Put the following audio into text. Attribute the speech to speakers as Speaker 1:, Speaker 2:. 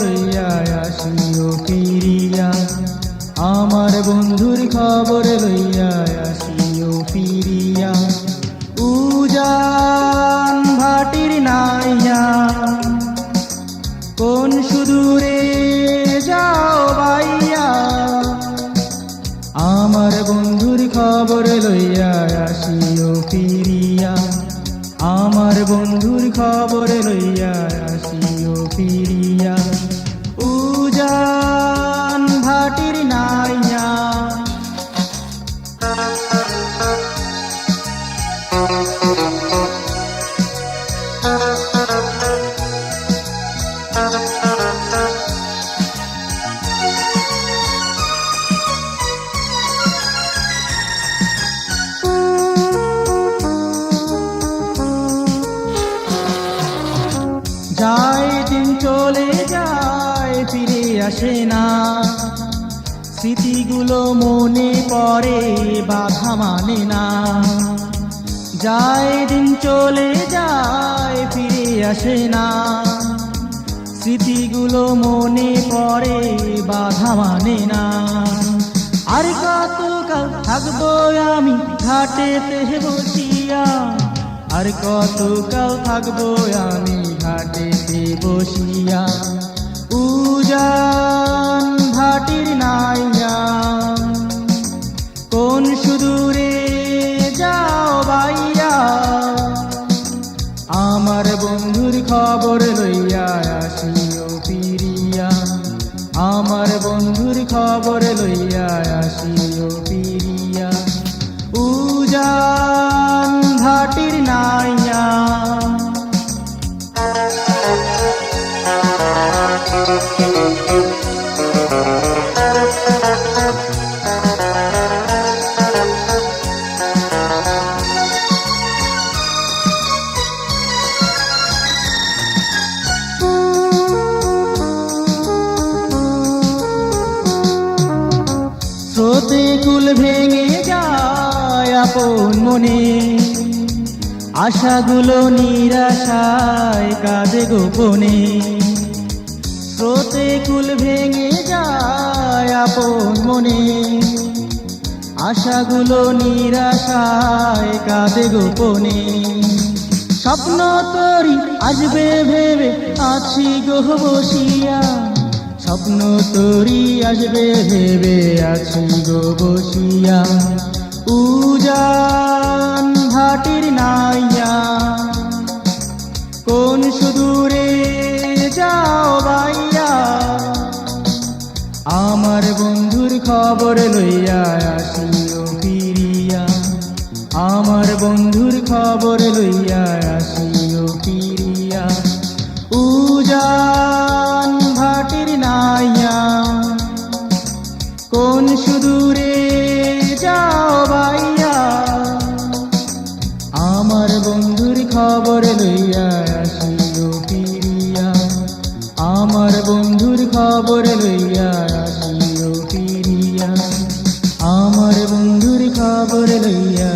Speaker 1: লইয়া আসিও ফিরিয়া, আমার বন্ধুর খবর লইয়া আসিও ফিরিয়া। উজান ভাটির নাইয়া কোন সুদূরে যাও বাইয়া, আমার বন্ধুর খবর লইয়া আসিও ফিরিয়া, আমার বন্ধুর খবর লইয়া আসিও ফিরিয়া। উজান ভাটির নাইয়া যায় দিন চলে যায় ফিরে আসে না, স্মৃতিগুলো মনে পড়ে বাধা মানে না। যায় দিন চলে যায় ফিরে আসে না, স্মৃতিগুলো মনে পড়ে বাধা মানে না। আর কতকাল থাকবো আমি ঘাটেতে বসিয়া, আর কতকাল থাকবো আমি ঘাটেতে বসিয়া। উজান ভাটির নাইয়া কোন সুদূরে যাও বাইয়া, আমার বন্ধুর খবর লইয়া আসিও ফিরিয়া, আমার বন্ধুর খবর লইয়া আসিও ফিরিয়া। উজান ভাটির নাইয়া স্রোতে কুল ভেঙে যায় আপন মনে, আশাগুলো নিরাশায় কাঁদে গোপনে। স্রোতে কুল ভেঙে যায় আপন মনে, আশাগুলো নিরাশায় কাঁদে গোপনে। স্বপ্ন তরি আসবে ভেবে আছি গো বসিয়া, স্বপ্ন তরি আসবে ভেবে আছি গো বসিয়া। উজান ভাটির নাইয়া কোন সুদূরে যাও বাইয়া, আমার বন্ধুর খবর লইয়া আসিও ফিরিয়া, আমার বন্ধুর খবর লইয়া আসিও ফিরিয়া। উজান ভাটির নাইয়া কোন সুদূরে যাও বাইয়া, আমার বন্ধুর খবর লইয়া আসিও ফিরিয়া, আমার বন্ধুর খবর লইয়া আসিও ফিরিয়া, আমার বন্ধুর খবর লইয়া